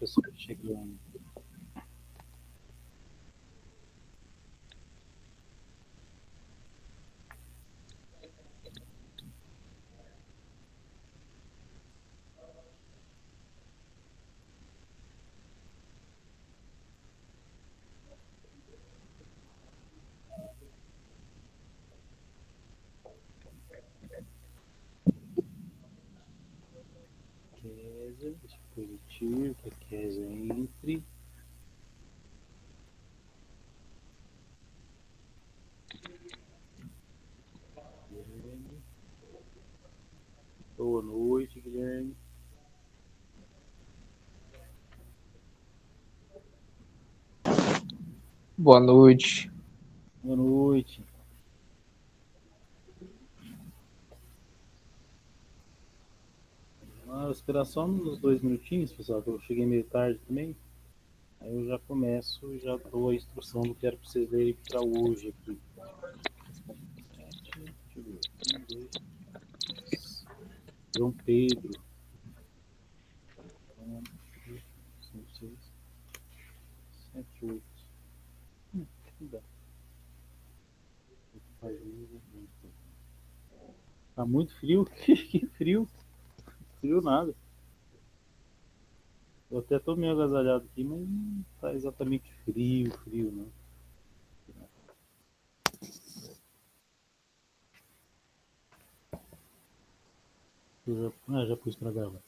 pessoal chegando. Kézia, deixa eu positivo, que a Kézia entre. Guilherme. Boa noite, Guilherme. Boa noite. Boa noite. Vou esperar só uns 2 minutinhos, pessoal, que eu cheguei meio tarde também. Aí eu já começo, já dou a instrução do que era para vocês lerem para hoje aqui. 7, deixa eu ver. 1, 2, 3. João Pedro. 1, 2, 5, 6, 7, 8. Não dá. Tá muito frio? Que frio? Frio nada. Eu até tô meio agasalhado aqui, mas não tá exatamente frio, frio, não. Já pus pra gravar.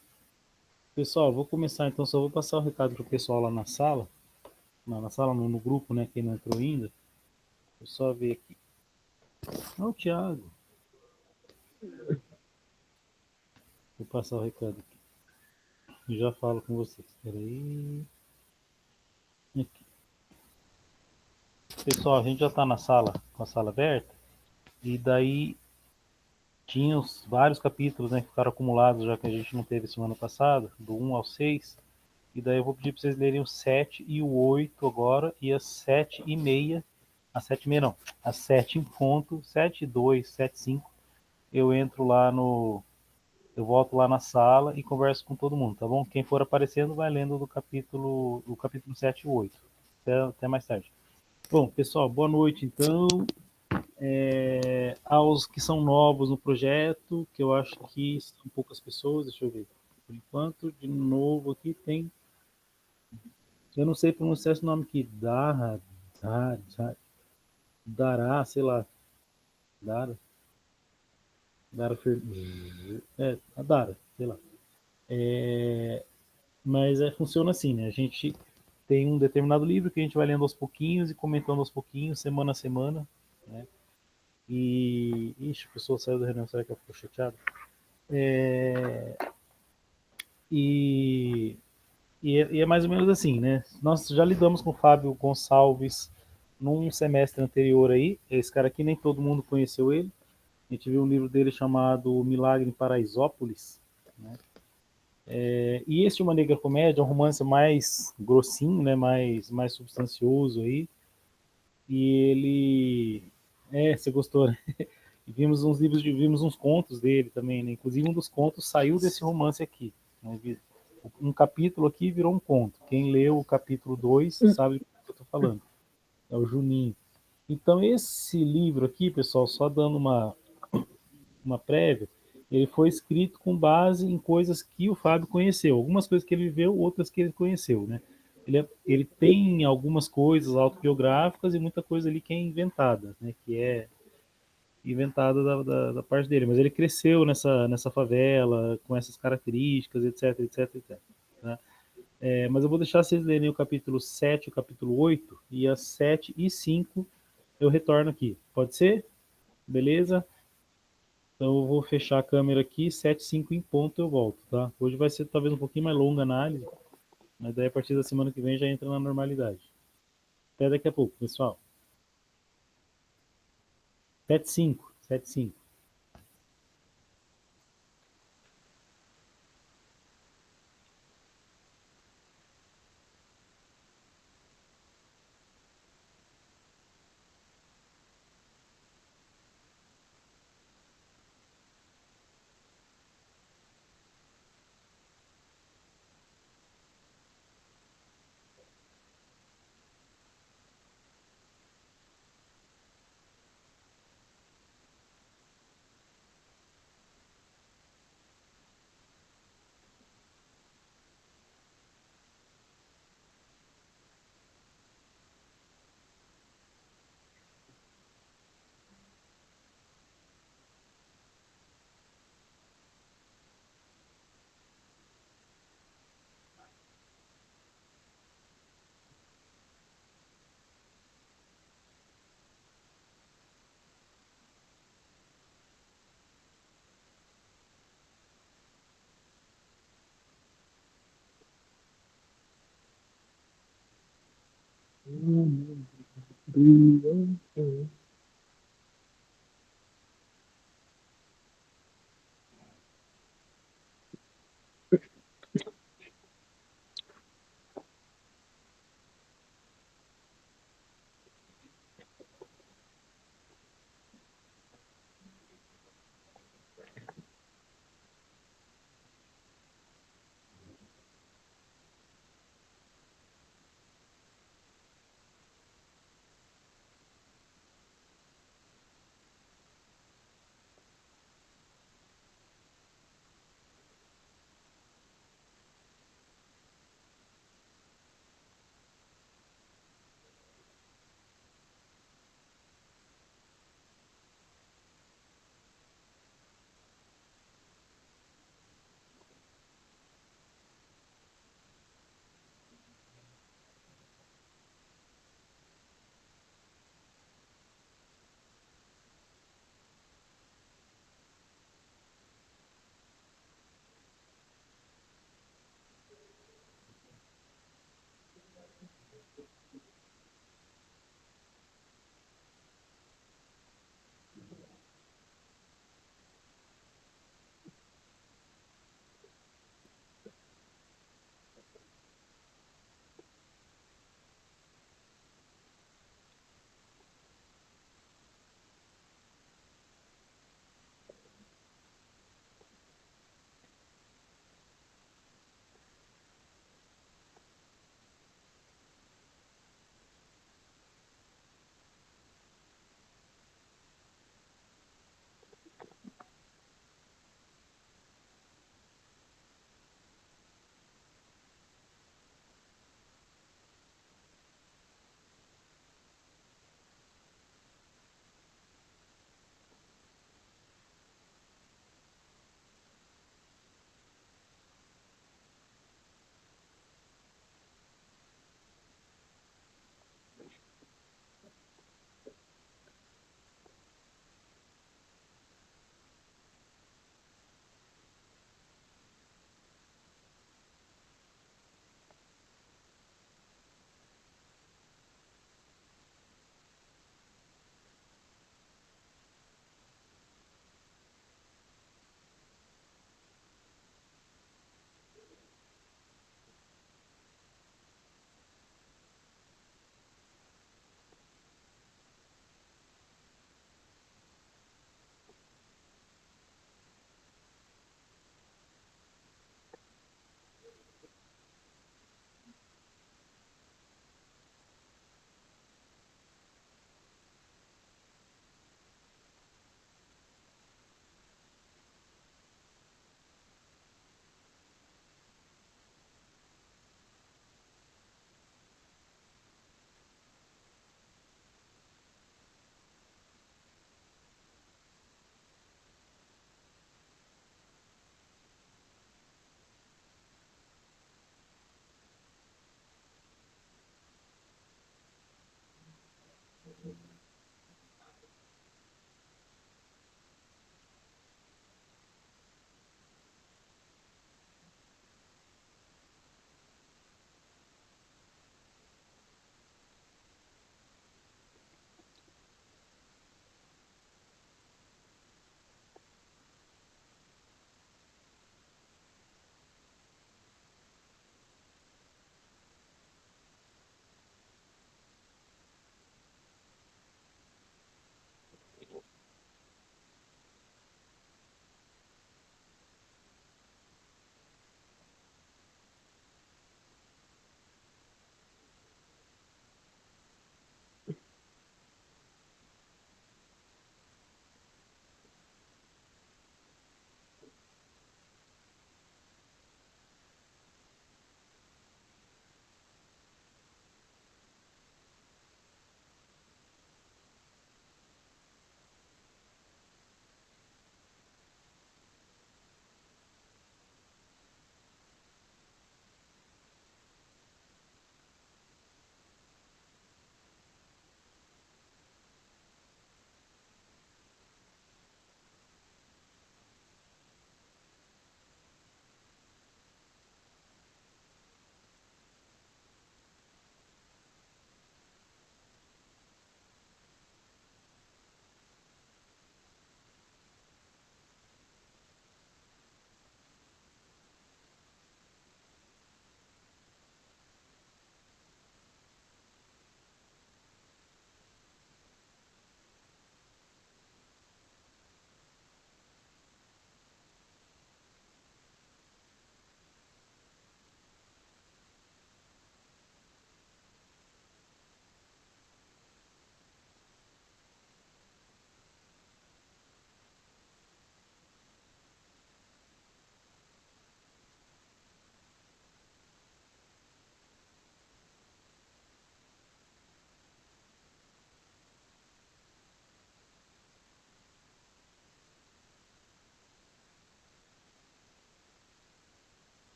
Pessoal, vou começar então, só vou passar o recado pro pessoal lá na sala. Na sala, no grupo, né? Quem não entrou ainda. Vou só ver aqui. Ah, o Thiago. Vou passar o recado aqui. E já falo com vocês. Espera aí. Aqui. Pessoal, a gente já tá na sala, com a sala aberta. E daí tinha vários capítulos, né, que ficaram acumulados, já que a gente não teve semana passada, do 1 ao 6. E daí eu vou pedir para vocês lerem o 7 e o 8 agora, e as 7h30, às 7h30 não, às 7 em ponto, 7h02, 7h05, eu entro lá no, eu volto lá na sala e converso com todo mundo, tá bom? Quem for aparecendo vai lendo o capítulo 7 e 8. Até mais tarde. Bom, pessoal, boa noite então. Aos que são novos no projeto, que eu acho que são poucas pessoas, deixa eu ver. Por enquanto, de novo aqui tem. Eu não sei pronunciar esse nome aqui. Dará, sei lá. Dara. Dara a Dara, sei lá. Mas funciona assim, né? A gente tem um determinado livro que a gente vai lendo aos pouquinhos e comentando aos pouquinhos, semana a semana, né? E. Ixi, a pessoa saiu da reunião, será que ela ficou chateada? É, e, e é mais ou menos assim, né? Nós já lidamos com o Fábio Gonçalves num semestre anterior aí. Esse cara aqui nem todo mundo conheceu ele. A gente viu um livro dele chamado Milagre em Paraisópolis, né? E este Uma Negra Comédia é um romance mais grossinho, né? Mais substancioso aí. E ele. Você gostou, né? E vimos uns contos dele também, né? Inclusive um dos contos saiu desse romance aqui, né? Um capítulo aqui virou um conto. Quem leu o capítulo 2 sabe do que eu estou falando. É o Juninho. Então esse livro aqui, pessoal, só dando uma prévia, ele foi escrito com base em coisas que o Fábio conheceu. Algumas coisas que ele viveu, outras que ele conheceu, né? Ele tem algumas coisas autobiográficas e muita coisa ali que é inventada, né? Que é inventada da parte dele. Mas ele cresceu nessa favela, com essas características, etc, etc, etc. Né? Mas eu vou deixar vocês lerem o capítulo 7 e o capítulo 8, e às 7 e 5 eu retorno aqui. Pode ser? Beleza? Então eu vou fechar a câmera aqui, 7 e 5 em ponto eu volto, tá? Hoje vai ser talvez um pouquinho mais longa a análise, mas daí a partir da semana que vem já entra na normalidade. Até daqui a pouco, pessoal. 7 e 5, 7 e 5.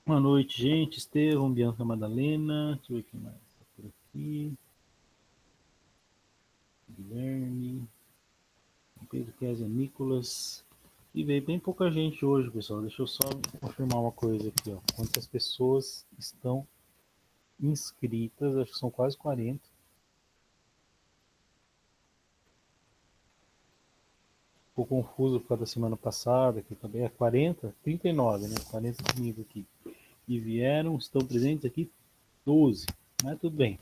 Boa noite, gente. Estevão, Bianca Madalena. Deixa eu ver quem mais está por aqui. Guilherme, Pedro Kézia, Nicolas. E veio bem pouca gente hoje, pessoal. Deixa eu só confirmar uma coisa aqui, ó. Quantas pessoas estão inscritas? Acho que são quase 40. Ficou confuso por causa da semana passada, que também é 40, 39, né? 40 comigo aqui. E vieram, estão presentes aqui 12. Mas tudo bem.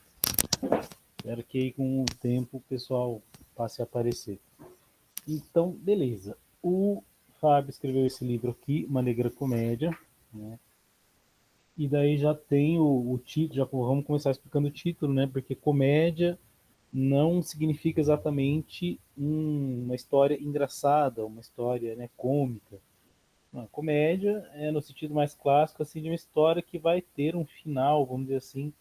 Espero que aí com o tempo o pessoal passe a aparecer. Então, beleza. O Fábio escreveu esse livro aqui, Uma Negra Comédia, né? E daí já tem o título, já vamos começar explicando o título, né? Porque comédia não significa exatamente uma história engraçada, uma história, né, cômica. Não, comédia é no sentido mais clássico assim de uma história que vai ter um final, vamos dizer assim,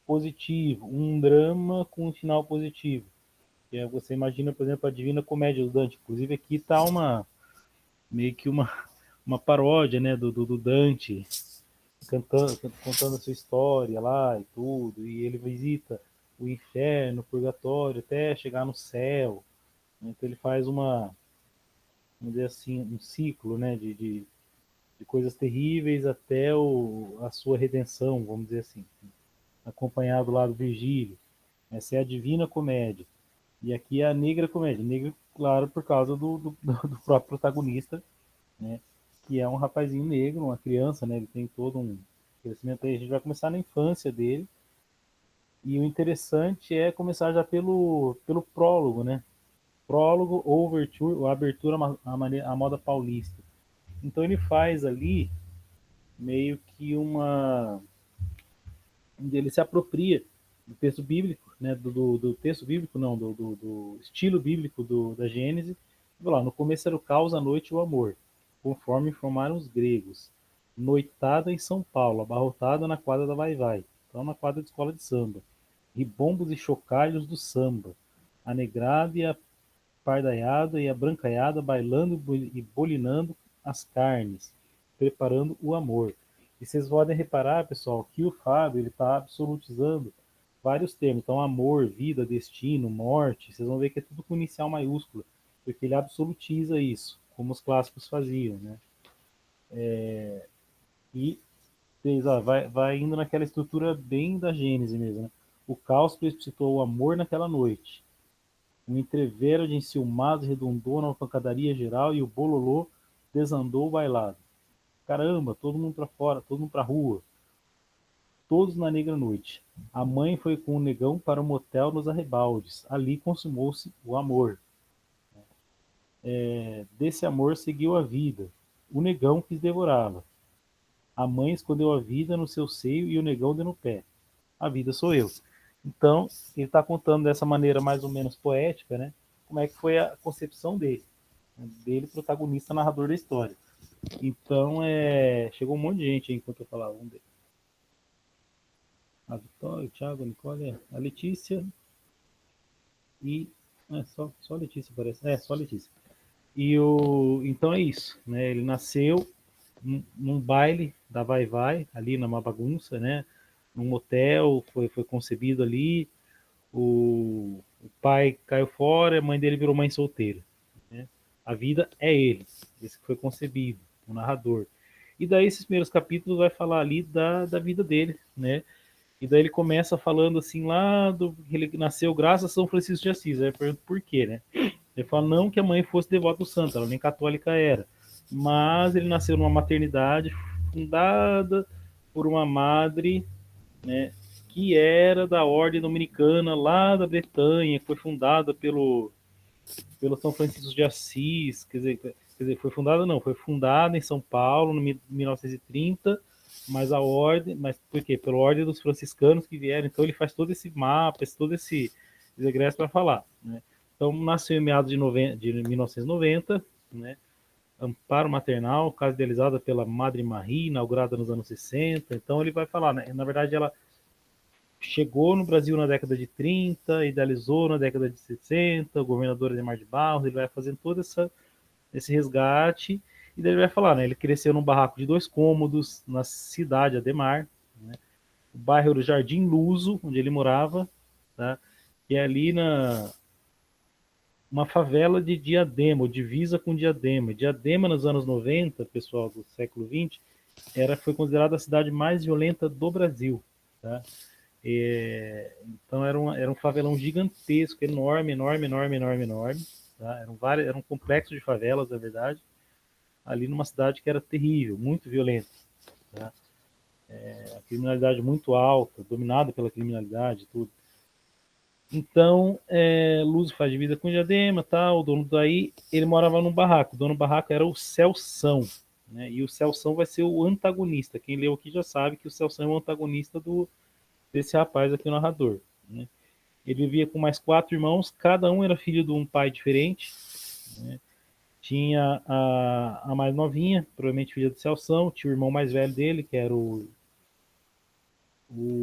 positivo, um drama com um final positivo. Que é, você imagina, por exemplo, a Divina Comédia do Dante. Inclusive aqui está meio que uma paródia, né, do Dante contando a sua história lá e tudo, e ele visita o inferno, o purgatório, até chegar no céu. Então ele faz vamos dizer assim, um ciclo, né, de coisas terríveis até a sua redenção, vamos dizer assim, acompanhado lá do Virgílio. Essa é a Divina Comédia. E aqui é a Negra Comédia. Negra, claro, por causa do próprio protagonista, né, que é um rapazinho negro, uma criança, né, ele tem todo um crescimento aí. A gente vai começar na infância dele. E o interessante é começar já pelo prólogo, né? Prólogo, overture, ou abertura à moda paulista. Então ele faz ali meio que ele se apropria do texto bíblico, né? Do texto bíblico, não, do estilo bíblico da Gênese. Lá, no começo era o caos, a noite e o amor, conforme informaram os gregos. Noitada em São Paulo, abarrotada na quadra da Vai-Vai, então na quadra de escola de samba. Ribombos e chocalhos do samba. A negrada e a pardaiada e a brancaiada bailando e bolinando as carnes, preparando o amor. E vocês podem reparar, pessoal, que o Fábio ele está absolutizando vários termos. Então, amor, vida, destino, morte. Vocês vão ver que é tudo com inicial maiúscula, porque ele absolutiza isso, como os clássicos faziam, né? E vai indo naquela estrutura bem da Gênese mesmo, né? O caos precipitou o amor naquela noite. Um entrevero de enciumados redundou numa pancadaria geral e o bololô desandou o bailado. Caramba, todo mundo pra fora, todo mundo pra rua. Todos na negra noite. A mãe foi com o negão para o motel nos arrebaldes. Ali consumou-se o amor. Desse amor seguiu a vida. O negão quis devorá-la. A mãe escondeu a vida no seu seio e o negão deu no pé. A vida sou eu. Então, ele está contando dessa maneira mais ou menos poética, né? Como é que foi a concepção dele, né? Dele, protagonista, narrador da história. Então, chegou um monte de gente aí enquanto eu falava. Vamos ver. A Vitória, o Thiago, a Nicole, a Letícia e... só a Letícia parece. Só a Letícia. Então é isso, né? Ele nasceu num baile da Vai Vai, ali numa bagunça, né? Num motel, foi concebido ali. O pai caiu fora, a mãe dele virou mãe solteira, né? A vida é ele, esse que foi concebido, o narrador. E daí esses primeiros capítulos vai falar ali da vida dele, né? E daí ele começa falando assim lá do que ele nasceu graças a São Francisco de Assis. Aí eu pergunto por quê, né? Ele fala não que a mãe fosse devota do santo, ela nem católica era, mas ele nasceu numa maternidade fundada por uma madre, né, que era da ordem dominicana lá da Bretanha, que foi fundada pelo São Francisco de Assis, quer dizer, foi fundada não, foi fundada em São Paulo em 1930, mas por quê? Pela ordem dos franciscanos que vieram, então ele faz todo esse mapa, todo esse egresso para falar, né? Então nasceu em meados de 1990, né? Amparo Maternal, casa idealizada pela Madre Marie, inaugurada nos anos 60. Então ele vai falar, né? Na verdade ela chegou no Brasil na década de 30, idealizou na década de 60, governadora de Mar de Barros, ele vai fazendo toda esse resgate, e daí ele vai falar, né? Ele cresceu num barraco de 2 cômodos, na cidade Ademar, né? O bairro era o Jardim Luso, onde ele morava, tá? E é ali na uma favela de Diadema, ou divisa com Diadema. Diadema, nos anos 90, pessoal, do século XX, foi considerada a cidade mais violenta do Brasil, tá? Então era um favelão gigantesco, enorme, enorme, enorme, enorme, enorme. Tá? Era um complexo de favelas, na verdade, ali numa cidade que era terrível, muito violenta. Tá? A criminalidade muito alta, dominada pela criminalidade, tudo. Então, Lúcio faz de vida com Diadema, tal, o dono daí, ele morava num barraco. O dono do barraco era o Celção, né? E o Celção vai ser o antagonista. Quem leu aqui já sabe que o Celção é o antagonista desse rapaz aqui, o narrador, né? Ele vivia com mais 4 irmãos, cada um era filho de um pai diferente, né? Tinha a mais novinha, provavelmente filha do Celção, tinha o irmão mais velho dele, que era o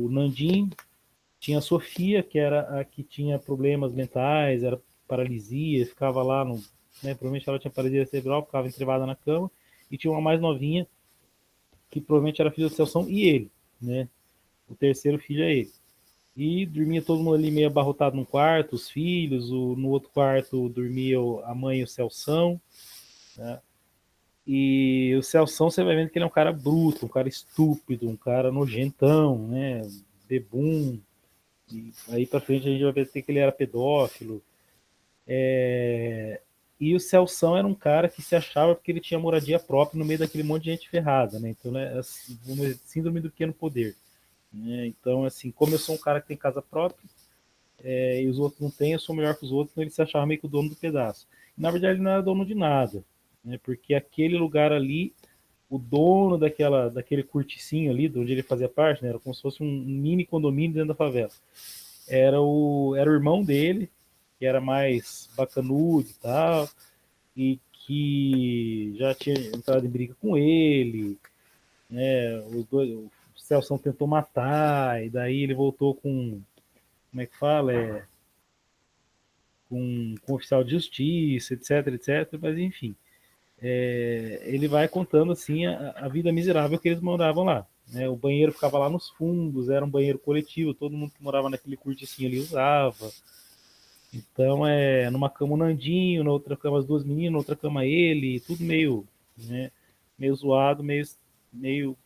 Nandim, tinha a Sofia, que era a que tinha problemas mentais, era paralisia, ficava lá, provavelmente ela tinha paralisia cerebral, ficava entrevada na cama, e tinha uma mais novinha, que provavelmente era filha do Celção, e ele, né? O terceiro filho é ele. E dormia todo mundo ali meio abarrotado num quarto, os filhos, no outro quarto dormia a mãe e o Celção, né? E o Celção, você vai vendo que ele é um cara bruto, um cara estúpido, um cara nojentão, né? Bebum. E aí pra frente a gente vai ver que ele era pedófilo. E o Celção era um cara que se achava porque ele tinha moradia própria no meio daquele monte de gente ferrada, né? Então, né, assim, síndrome do pequeno poder. Né? Então, assim, como eu sou um cara que tem casa própria, e os outros não têm, eu sou melhor que os outros, então ele se achava meio que o dono do pedaço. E, na verdade, ele não era dono de nada, né? Porque aquele lugar ali, o dono daquele corticinho ali, de onde ele fazia parte, né? Era como se fosse um mini condomínio dentro da favela. Era o irmão dele, que era mais bacanudo e tal, e que já tinha entrado em briga com ele, né? O Celso tentou matar, e daí ele voltou com, como é que fala? Com um oficial de justiça, etc, etc, mas enfim. Ele vai contando assim a vida miserável que eles moravam lá. Né? O banheiro ficava lá nos fundos, era um banheiro coletivo, todo mundo que morava naquele curticinho ali usava. Então, numa cama o Nandinho, na outra cama as 2 meninas, na outra cama ele, tudo meio, né, meio zoado, meio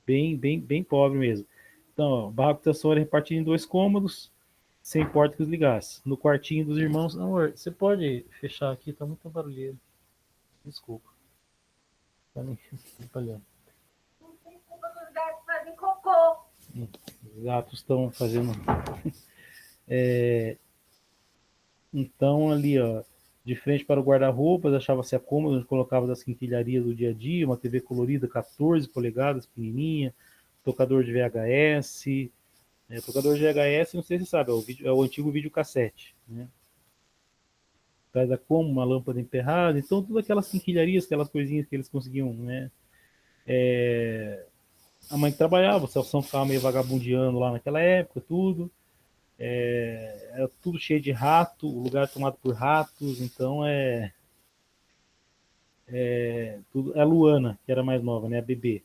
bem, bem, bem pobre mesmo. Então, ó, o barraco de Tassora é repartido em 2 cômodos, sem porta que os ligasse. No quartinho dos irmãos, amor, você pode fechar aqui, tá muito barulheiro. Desculpa. Tá me atrapalhando. Não tem culpa dos gatos fazem cocô. Os gatos estão fazendo. Então, ali, ó, de frente para o guarda-roupas, achava-se a cômoda onde colocava as quinquilharias do dia a dia, uma TV colorida 14 polegadas, pequenininha, tocador de VHS. Tocador de VHS, não sei se você sabe, é o antigo videocassete, né? Atrás da cômoda, uma lâmpada emperrada, então todas aquelas quinquilharias, aquelas coisinhas que eles conseguiam, né? A mãe que trabalhava, o Celso ficava meio vagabundeando lá naquela época, tudo. Era tudo cheio de rato, o lugar tomado por ratos, então tudo. A Luana, que era mais nova, né? A bebê.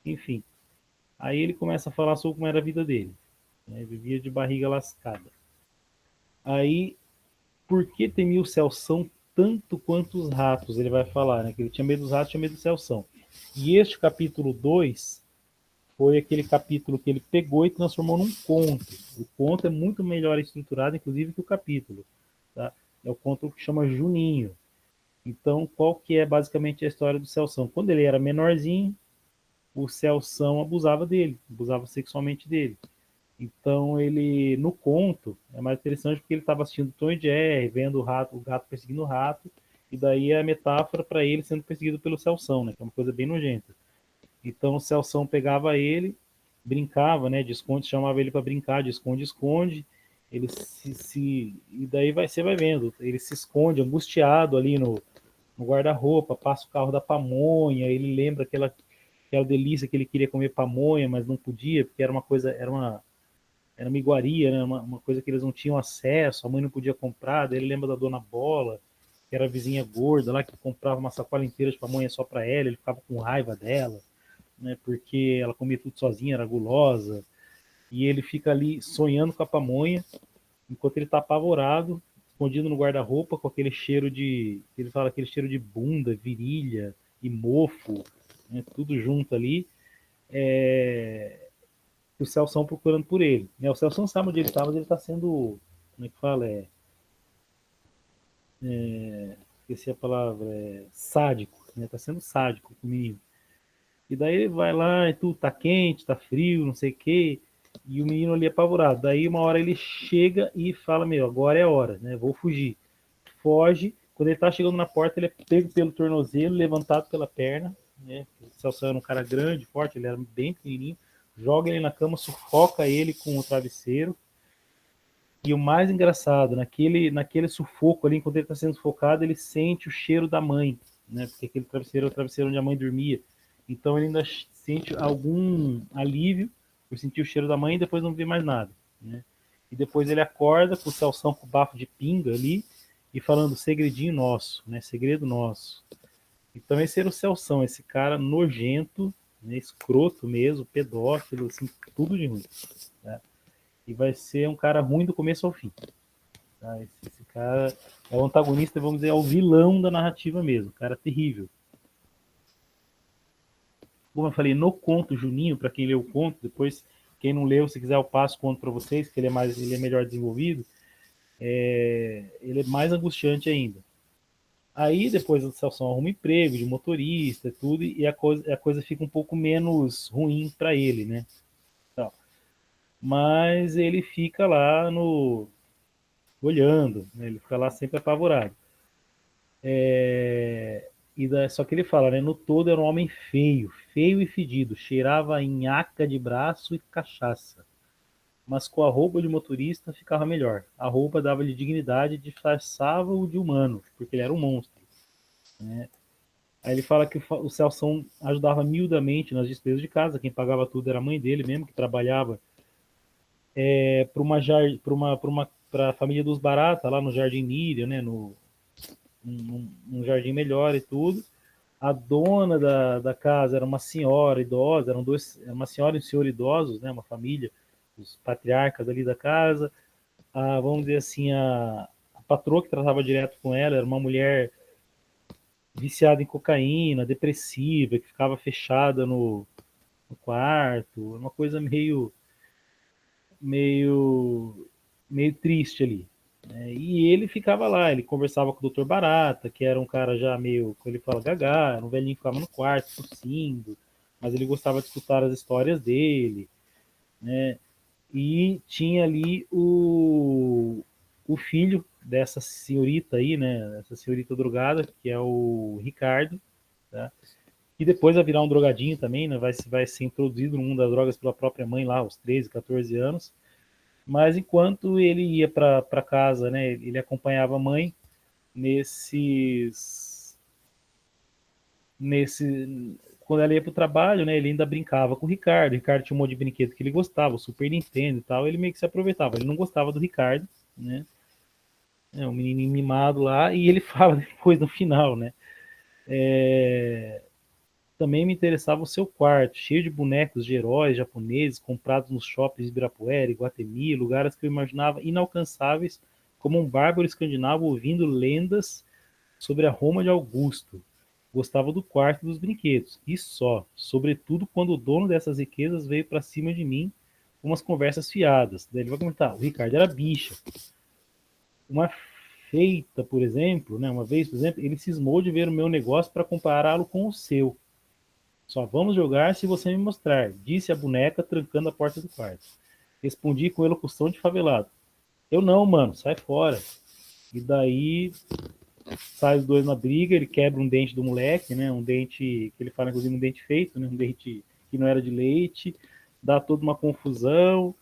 Enfim. Aí ele começa a falar sobre como era a vida dele. Né? Vivia de barriga lascada. Aí, por que temia o Celção tanto quanto os ratos? Ele vai falar, né? Que ele tinha medo dos ratos, tinha medo do Celção. E este capítulo 2 foi aquele capítulo que ele pegou e transformou num conto. O conto é muito melhor estruturado, inclusive, que o capítulo. Tá? É o conto que chama Juninho. Então, qual que é basicamente a história do Celção? Quando ele era menorzinho, o Celção abusava dele, abusava sexualmente dele. Então, ele, no conto, é mais interessante porque ele estava assistindo Tom e Jerry, vendo o gato perseguindo o rato, e daí é a metáfora para ele sendo perseguido pelo Celção, né? Que é uma coisa bem nojenta. Então, o Celção pegava ele, brincava, né? De esconde, chamava ele para brincar, de esconde-esconde. Ele e daí você vai vendo, ele se esconde angustiado ali no guarda-roupa, passa o carro da pamonha, ele lembra aquela delícia que ele queria comer pamonha, mas não podia, porque era uma iguaria, né? Uma coisa que eles não tinham acesso, a mãe não podia comprar, daí ele lembra da Dona Bola, que era a vizinha gorda lá, que comprava uma sacola inteira de pamonha só para ela, ele ficava com raiva dela, né, porque ela comia tudo sozinha, era gulosa, e ele fica ali sonhando com a pamonha, enquanto ele está apavorado, escondido no guarda-roupa, com aquele cheiro de, ele fala, aquele cheiro de bunda, virilha e mofo, né, tudo junto ali, o Celso procurando por ele. Né, o Celso não sabe onde ele está, mas ele está sendo, como é que fala, esqueci a palavra, sádico, né, está sendo sádico com o menino. E daí ele vai lá e tudo tá quente, tá frio, não sei o quê. E o menino ali apavorado. Daí uma hora ele chega e fala, meu, agora é a hora, né? Vou fugir. Foge. Quando ele tá chegando na porta, ele é pego pelo tornozelo, levantado pela perna, né? O Celso era um cara grande, forte, ele era bem pequenininho. Joga ele na cama, sufoca ele com o travesseiro. E o mais engraçado, naquele sufoco ali, enquanto ele está sendo sufocado, ele sente o cheiro da mãe, né? Porque aquele travesseiro é o travesseiro onde a mãe dormia. Então ele ainda sente algum alívio por sentir o cheiro da mãe e depois não vê mais nada, né? E depois ele acorda com o Celção com o bafo de pinga ali e falando segredinho nosso, né? Segredo nosso. Então esse era o Celção, esse cara nojento, né? Escroto mesmo, pedófilo, assim, tudo de ruim, né? E vai ser um cara ruim do começo ao fim. Tá? Esse cara é o antagonista, vamos dizer, é o vilão da narrativa mesmo, cara terrível. Como eu falei, no conto Juninho, para quem leu o conto, depois, quem não leu, se quiser eu passo o conto para vocês, que ele é melhor desenvolvido, ele é mais angustiante ainda. Aí depois o Celso arruma emprego de motorista e tudo, e a coisa fica um pouco menos ruim para ele, né? Então, mas ele fica lá no olhando, né? Ele fica lá sempre apavorado. Só que ele fala, né? No todo era um homem feio, feio e fedido, cheirava a nhaca de braço e cachaça. Mas com a roupa de motorista ficava melhor. A roupa dava-lhe dignidade e disfarçava-o de humano, porque ele era um monstro. Né? Aí ele fala que o Celso ajudava miudamente nas despesas de casa, quem pagava tudo era a mãe dele mesmo, que trabalhava para a família dos Barata, lá no Jardim Níria, né? Num jardim melhor e tudo. A dona da casa era uma senhora idosa, uma senhora e um senhor idosos, né, uma família, os patriarcas ali da casa. Vamos dizer assim, a patroa que tratava direto com ela era uma mulher viciada em cocaína, depressiva, que ficava fechada no quarto, uma coisa meio, meio triste ali. E ele ficava lá, ele conversava com o Dr. Barata, que era um cara já meio, como ele fala, gagá, era um velhinho que ficava no quarto, tossindo, mas ele gostava de escutar as histórias dele, né? E tinha ali o filho dessa senhorita aí, né? Essa senhorita drogada, que é o Ricardo, tá? E depois vai virar um drogadinho também, né? Vai ser introduzido no mundo das drogas pela própria mãe lá, aos 13, 14 anos. Mas enquanto ele ia para casa, né, ele acompanhava a mãe nesses nesse quando ela ia para o trabalho, né, ele ainda brincava com o Ricardo. O Ricardo tinha um monte de brinquedo que ele gostava, o Super Nintendo e tal. Ele meio que se aproveitava. Ele não gostava do Ricardo, né? É um menininho mimado lá. E ele fala depois no final, né? Também me interessava o seu quarto, cheio de bonecos de heróis japoneses comprados nos shoppings de Ibirapuera, Iguatemi, lugares que eu imaginava inalcançáveis, como um bárbaro escandinavo ouvindo lendas sobre a Roma de Augusto. Gostava do quarto e dos brinquedos, e só, sobretudo quando o dono dessas riquezas veio para cima de mim com umas conversas fiadas. Daí ele vai comentar, o Ricardo era bicha. Uma feita, por exemplo, né, uma vez, por exemplo, ele cismou de ver o meu negócio para compará-lo com o seu. Só vamos jogar se você me mostrar, disse a boneca, trancando a porta do quarto. Respondi com elocução de favelado. Eu não, mano, sai fora. E daí sai os dois na briga, ele quebra um dente do moleque, né? Um dente, que ele fala inclusive um dente feito, né? Um dente que não era de leite, dá toda uma confusão,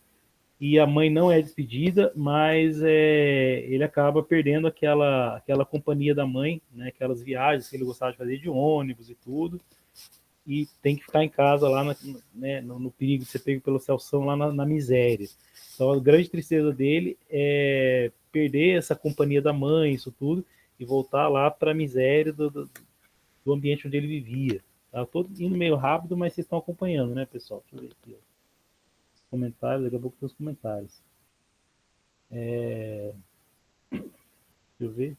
e a mãe não é despedida, mas ele acaba perdendo aquela companhia da mãe, né? Aquelas viagens que ele gostava de fazer de ônibus e tudo, e tem que ficar em casa lá né, no perigo de ser pego pelo Celção lá na miséria. Então a grande tristeza dele é perder essa companhia da mãe, isso tudo, e voltar lá para a miséria do ambiente onde ele vivia. Tá? Tô indo meio rápido, mas vocês estão acompanhando, né, pessoal? Deixa eu ver aqui. Ó. Comentários, daqui a pouco tem os comentários. Deixa eu ver.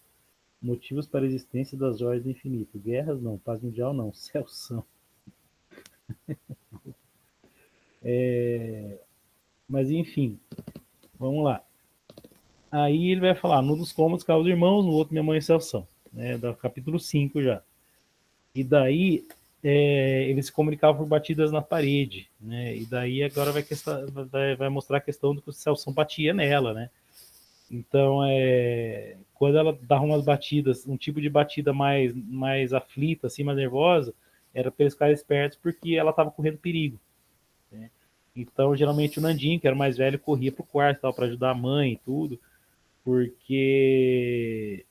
Motivos para a existência das joias do infinito. Guerras não, paz mundial não, céus são. Mas enfim, vamos lá. Aí ele vai falar, num dos cômodos causa irmãos, no outro minha mãe e céus são. Né, do capítulo 5 já. E daí eles se comunicavam por batidas na parede, né? E daí agora vai mostrar a questão do que o Celso batia nela, né? Então, quando ela dava umas batidas, um tipo de batida mais aflita, assim, mais nervosa, era para eles ficarem espertos porque ela estava correndo perigo. Né? Então, geralmente o Nandinho, que era o mais velho, corria pro quarto para ajudar a mãe e tudo, porque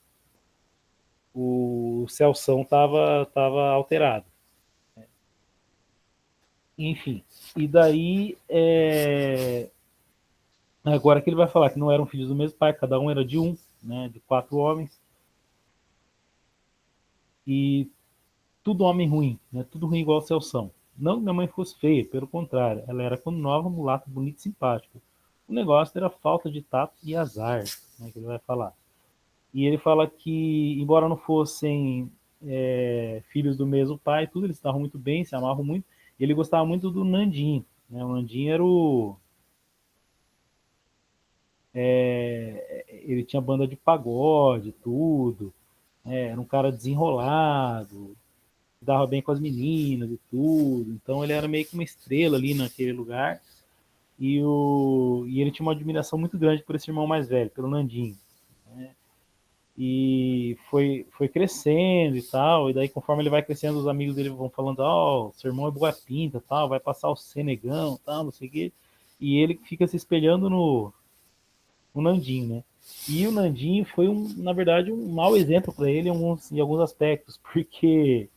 o Celção tava alterado. Enfim, e daí agora que ele vai falar que não eram filhos do mesmo pai, cada um era de um, né, de 4 homens, e tudo homem ruim, né, tudo ruim igual ao Celção. Não que minha mãe fosse feia, pelo contrário, ela era quando nova, mulata, bonita e simpática. O negócio era falta de tato e azar, né, que ele vai falar. E ele fala que, embora não fossem filhos do mesmo pai, tudo, eles estavam muito bem, se amavam muito, e ele gostava muito do Nandinho. Né? O Nandinho era ele tinha banda de pagode, tudo. Era um cara desenrolado, dava bem com as meninas e tudo. Então ele era meio que uma estrela ali naquele lugar. E ele tinha uma admiração muito grande por esse irmão mais velho, pelo Nandinho. Né? E foi crescendo e tal. E daí, conforme ele vai crescendo, os amigos dele vão falando: Ó, oh, seu irmão é boa pinta, tal, vai passar o Senegão, tal, não sei o quê. E ele fica se espelhando no Nandinho, né? E o Nandinho foi, na verdade, um mau exemplo para ele em alguns aspectos, porque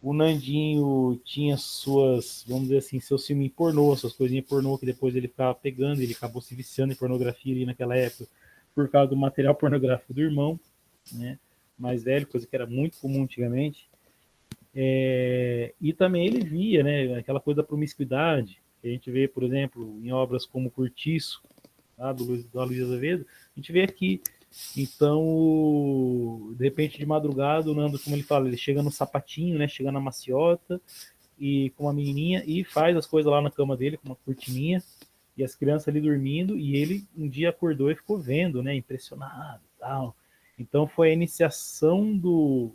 o Nandinho tinha suas, vamos dizer assim, seus filmes pornô, suas coisinhas pornô, que depois ele ficava pegando, ele acabou se viciando em pornografia ali naquela época, por causa do material pornográfico do irmão, né? Mais velho, coisa que era muito comum antigamente. E também ele via, né, aquela coisa da promiscuidade, que a gente vê, por exemplo, em obras como Curtiço, tá, do Luiz Azevedo, a gente vê aqui. Então, de repente, de madrugada, o Nando, como ele fala, ele chega no sapatinho, né? Chega na maciota e com uma menininha e faz as coisas lá na cama dele com uma cortininha e as crianças ali dormindo e ele um dia acordou e ficou vendo, né? Impressionado, tal. Então foi a iniciação do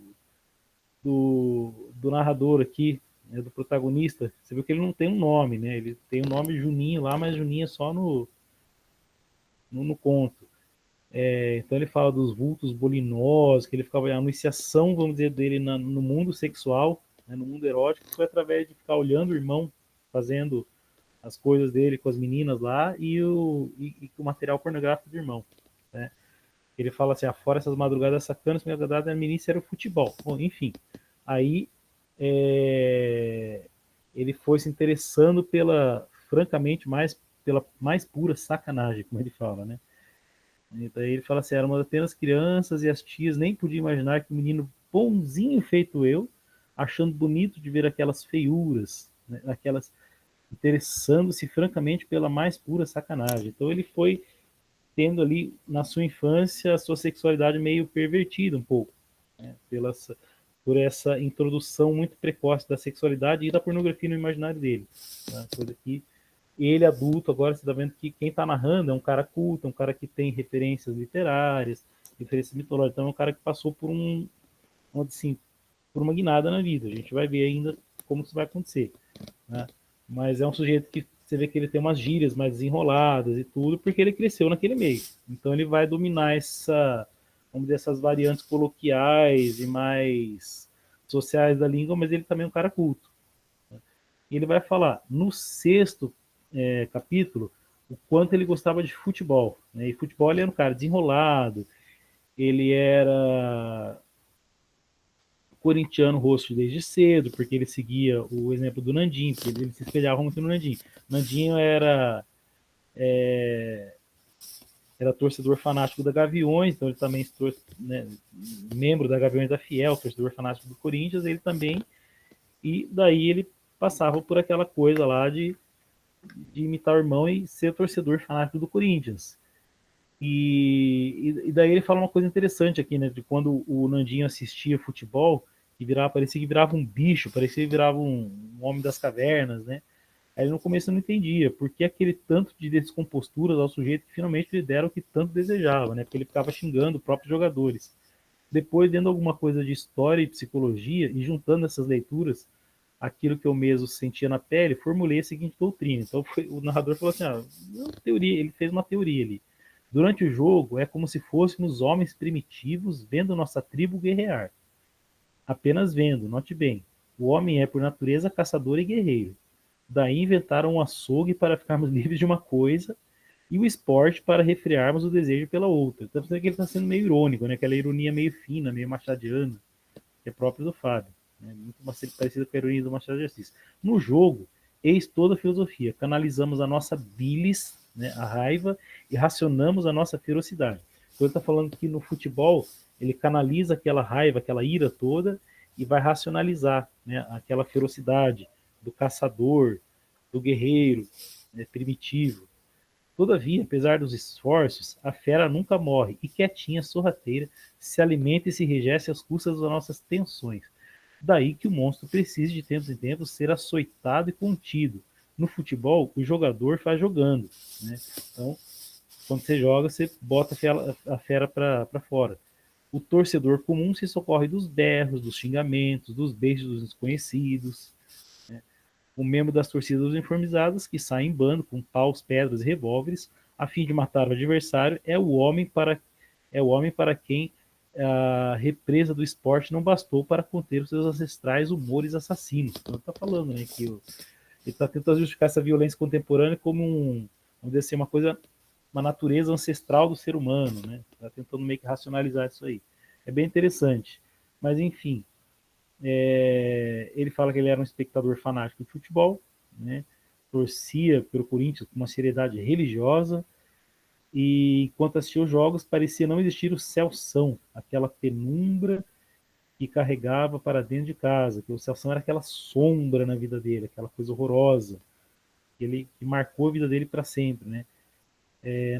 narrador aqui, né, do protagonista. Você viu que ele não tem um nome, né? Ele tem o nome Juninho lá, mas Juninho é só no conto. Então ele fala dos vultos bolinosos, que ele ficava a iniciação, vamos dizer, dele no mundo sexual, né, no mundo erótico, foi através de ficar olhando o irmão fazendo as coisas dele com as meninas lá e o material pornográfico do irmão. Né? Ele fala assim, fora essas madrugadas sacanas, minha verdade a menina era o futebol. Bom, enfim, aí ele foi se interessando pela mais pura sacanagem, como ele fala, né? E daí ele fala assim, eram apenas crianças e as tias nem podiam imaginar que um menino bonzinho feito eu, achando bonito de ver aquelas feiuras, né, aquelas interessando-se francamente pela mais pura sacanagem. Então ele foi tendo ali na sua infância a sua sexualidade meio pervertida um pouco, né, por essa introdução muito precoce da sexualidade e da pornografia no imaginário dele. Né, coisa que ele adulto agora você está vendo que quem está narrando é um cara culto, é um cara que tem referências literárias, referências mitológicas, então é um cara que passou assim, por uma guinada na vida. A gente vai ver ainda como isso vai acontecer, né? Mas é um sujeito que você vê que ele tem umas gírias mais desenroladas e tudo, porque ele cresceu naquele meio. Então ele vai dominar vamos dizer, essas variantes coloquiais e mais sociais da língua, mas ele também é um cara culto. E ele vai falar no sexto capítulo o quanto ele gostava de futebol. Né? E futebol ele era um cara desenrolado, ele era corintiano rosto desde cedo, porque ele seguia o exemplo do Nandinho, porque ele se espelhava muito no Nandinho. Nandinho era era torcedor fanático da Gaviões, então ele também né, membro da Gaviões da Fiel, torcedor fanático do Corinthians, ele também, e daí ele passava por aquela coisa lá de imitar o irmão e ser torcedor fanático do Corinthians. E daí ele fala uma coisa interessante aqui, né? De quando o Nandinho assistia futebol, que virava, parecia que virava um bicho, parecia que virava um homem das cavernas, né? Aí no começo eu não entendia por que aquele tanto de descomposturas ao sujeito que finalmente lhe deram o que tanto desejava, né? Porque ele ficava xingando os próprios jogadores. Depois, vendo alguma coisa de história e psicologia e juntando essas leituras, aquilo que eu mesmo sentia na pele, formulei a seguinte doutrina. Então o narrador falou assim, teoria, ele fez uma teoria ali. Durante o jogo, é como se fôssemos homens primitivos vendo nossa tribo guerrear. Apenas vendo, note bem. O homem é, por natureza, caçador e guerreiro. Daí inventaram um açougue para ficarmos livres de uma coisa e o esporte para refrearmos o desejo pela outra. Então, você vê que ele está sendo meio irônico, né? Aquela ironia meio fina, meio machadiana, que é próprio do Fábio. Né? Muito parecida com a ironia do Machado de Assis. No jogo, eis toda a filosofia. Canalizamos a nossa bilis, né, a raiva, e racionamos a nossa ferocidade. Então ele está falando que no futebol ele canaliza aquela raiva, aquela ira toda e vai racionalizar, né, aquela ferocidade do caçador, do guerreiro, né, primitivo. Todavia, apesar dos esforços, a fera nunca morre e quietinha, sorrateira, se alimenta e se enrijece às custas das nossas tensões. Daí que o monstro precisa de tempos em tempos ser açoitado e contido. No futebol, o jogador faz jogando, né? Então, quando você joga, você bota a fera para fora. O torcedor comum se socorre dos berros, dos xingamentos, dos beijos dos desconhecidos. Né? O membro das torcidas uniformizadas, que sai em bando com paus, pedras e revólveres, a fim de matar o adversário, é o homem para quem a represa do esporte não bastou para conter os seus ancestrais humores assassinos. Então, ele está falando, né, que ele está tentando justificar essa violência contemporânea como vamos dizer assim, uma natureza ancestral do ser humano, né? Está tentando meio que racionalizar isso aí. É bem interessante. Mas, enfim, ele fala que ele era um espectador fanático de futebol, né? Torcia pelo Corinthians com uma seriedade religiosa, e enquanto assistia os jogos, parecia não existir o Celção, aquela penumbra que carregava para dentro de casa, que o Celção era aquela sombra na vida dele, aquela coisa horrorosa, que marcou a vida dele para sempre, né?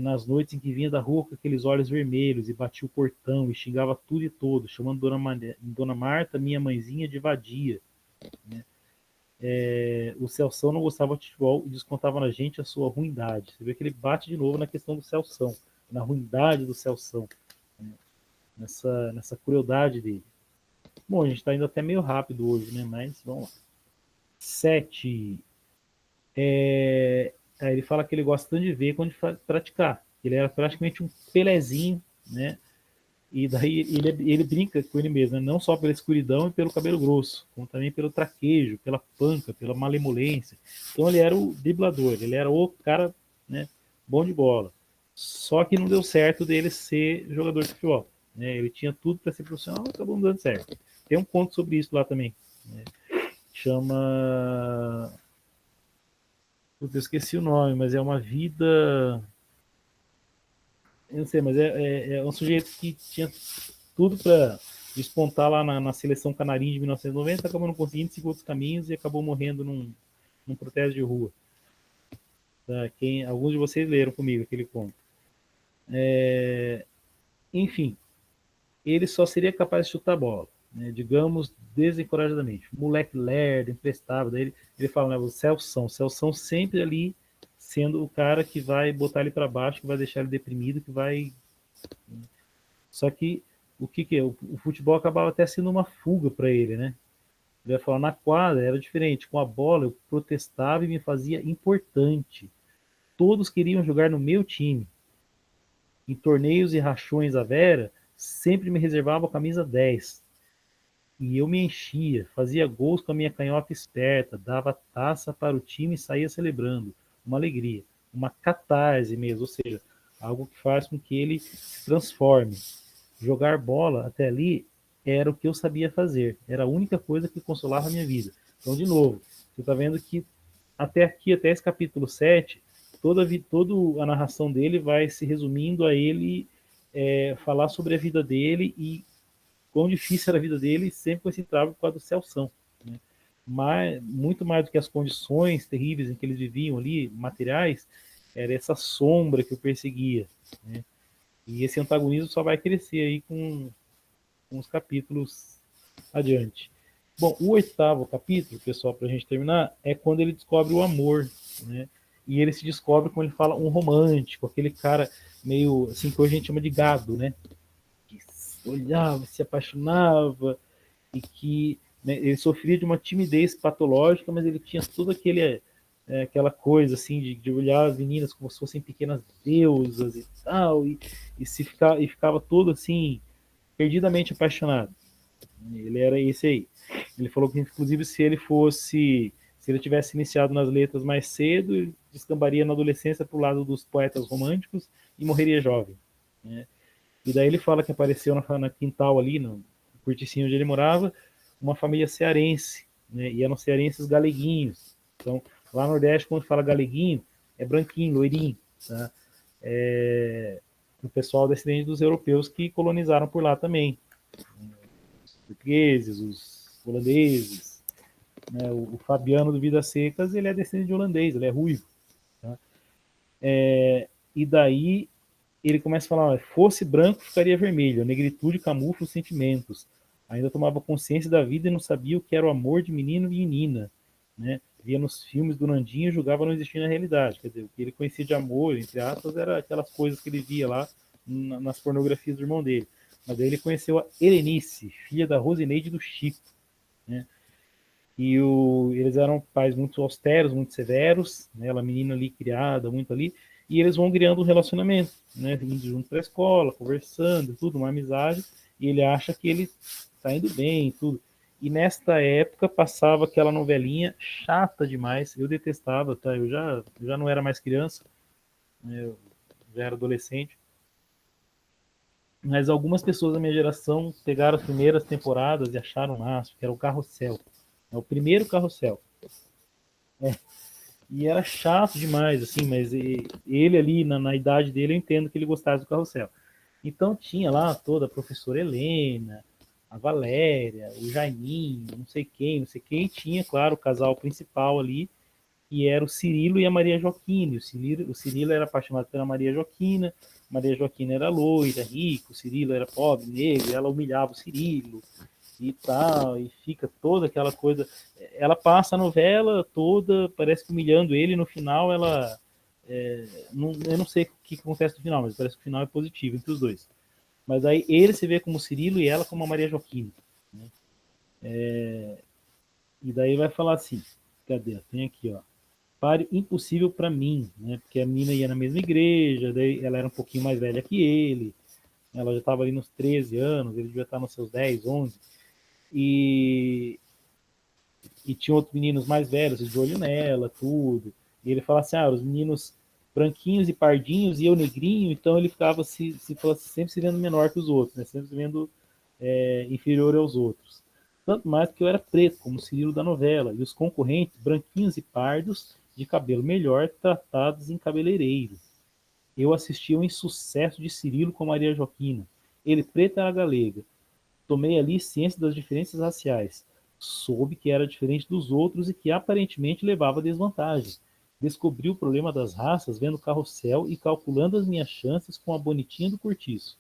Nas noites em que vinha da rua com aqueles olhos vermelhos e batia o portão e xingava tudo e todos, chamando Dona Marta, minha mãezinha, de vadia. Né? O Celção não gostava de futebol e descontava na gente a sua ruindade. Você vê que ele bate de novo na questão do Celção, na ruindade do Celção, né? nessa crueldade dele. Bom, a gente está indo até meio rápido hoje, né? Mas vamos lá. 7. Aí ele fala que ele gosta tanto de ver quando de praticar. Ele era praticamente um Pelezinho, né? E daí ele brinca com ele mesmo, né? Não só pela escuridão e pelo cabelo grosso, como também pelo traquejo, pela panca, pela malemolência. Então ele era o driblador, ele era o cara, né, bom de bola. Só que não deu certo dele ser jogador de futebol. Né? Ele tinha tudo para ser profissional, acabou não dando certo. Tem um conto sobre isso lá também. Né? Chama... Eu esqueci o nome, mas é uma vida... Eu não sei, mas é um sujeito que tinha tudo para despontar lá na seleção canarinha de 1990, acabou não conseguindo seguir outros caminhos e acabou morrendo num protesto de rua. Tá? Alguns de vocês leram comigo aquele conto. Enfim, ele só seria capaz de chutar a bola, né? Digamos, desencorajadamente. Moleque lerdo, imprestável. Daí ele fala, né, o Celção sempre ali sendo o cara que vai botar ele para baixo, que vai deixar ele deprimido, que vai... Só que o que é? O futebol acabava até sendo uma fuga para ele, né? Ele ia falar, na quadra era diferente. Com a bola eu protestava e me fazia importante. Todos queriam jogar no meu time. Em torneios e rachões à vera, sempre me reservava a camisa 10. E eu me enchia, fazia gols com a minha canhota esperta, dava taça para o time e saía celebrando. Uma alegria, uma catarse mesmo, ou seja, algo que faz com que ele se transforme. Jogar bola até ali era o que eu sabia fazer, era a única coisa que consolava a minha vida. Então, de novo, você está vendo que até aqui, até esse capítulo 7, toda a narração dele vai se resumindo a ele falar sobre a vida dele e quão difícil era a vida dele, sempre com esse travo por causa do Celção. Né? Mas, muito mais do que as condições terríveis em que eles viviam ali, materiais, era essa sombra que o perseguia. Né? E esse antagonismo só vai crescer aí com os capítulos adiante. Bom, o 8º capítulo, pessoal, para a gente terminar, é quando ele descobre o amor, né? E ele se descobre, como ele fala, um romântico, aquele cara meio assim que hoje a gente chama de gado, né? Que olhava, se apaixonava e que, né, ele sofria de uma timidez patológica, mas ele tinha todo aquela coisa assim de olhar as meninas como se fossem pequenas deusas e tal, e ficava todo assim perdidamente apaixonado. Ele era esse aí. Ele falou que, inclusive, se ele tivesse iniciado nas letras mais cedo, ele descambaria na adolescência para o lado dos poetas românticos e morreria jovem. Né? E daí ele fala que apareceu na quintal ali, no corticinho onde ele morava, uma família cearense, né? E eram cearenses galeguinhos. Então, lá no Nordeste, quando fala galeguinho, é branquinho, loirinho. Tá? O pessoal descendente dos europeus que colonizaram por lá também. Os portugueses, os holandeses. Né? O Fabiano do Vidas Secas, ele é descendente de holandês, ele é ruivo. Tá? E daí ele começa a falar, fosse branco, ficaria vermelho, a negritude camufla os sentimentos. Ainda tomava consciência da vida e não sabia o que era o amor de menino e menina. Né? Via nos filmes do Nandinho e julgava não existir na realidade. Quer dizer, o que ele conhecia de amor, entre aspas, era aquelas coisas que ele via lá nas pornografias do irmão dele. Mas daí ele conheceu a Helenice, filha da Rosineide do Chico. Né? E eles eram pais muito austeros, muito severos, né? Ela menina ali criada, muito ali, e eles vão criando um relacionamento, né? Indo junto para a escola, conversando, tudo, uma amizade, e ele acha que ele está indo bem, tudo. E nesta época passava aquela novelinha chata demais, eu detestava, tá? Eu já não era mais criança, né? Eu já era adolescente, mas algumas pessoas da minha geração pegaram as primeiras temporadas e acharam máximo, que era o Carrossel. É o primeiro Carrossel. E era chato demais, assim, mas ele ali, na idade dele, eu entendo que ele gostava do Carrossel. Então tinha lá toda a professora Helena, a Valéria, o Jaiminho, não sei quem, não sei quem, e tinha, claro, o casal principal ali, que era o Cirilo e a Maria Joaquina. O Cirilo era apaixonado pela Maria Joaquina, Maria Joaquina era loira, rica, o Cirilo era pobre, negro, ela humilhava o Cirilo e tal, e fica toda aquela coisa. Ela passa a novela toda, parece que humilhando ele, no final ela. Eu não sei o que acontece no final, mas parece que o final é positivo entre os dois. Mas aí ele se vê como Cirilo e ela como a Maria Joaquina. Né? E daí vai falar assim: cadê? Tem aqui, ó. Páreo impossível para mim, né? Porque a menina ia na mesma igreja, daí ela era um pouquinho mais velha que ele, ela já estava ali nos 13 anos, ele devia estar nos seus 10, 11. E, e tinha outros meninos mais velhos de olho nela, tudo. E ele fala assim: os meninos branquinhos e pardinhos e eu negrinho, então ele ficava sempre se vendo menor que os outros, né? Sempre se vendo inferior aos outros. Tanto mais que eu era preto, como o Cirilo da novela, e os concorrentes, branquinhos e pardos, de cabelo melhor, tratados em cabeleireiro. Eu assistia um insucesso de Cirilo com Maria Joaquina. Ele preto era galega. Tomei ali ciência das diferenças raciais. Soube que era diferente dos outros e que aparentemente levava desvantagem. Descobri o problema das raças vendo o Carrossel e calculando as minhas chances com a bonitinha do cortiço.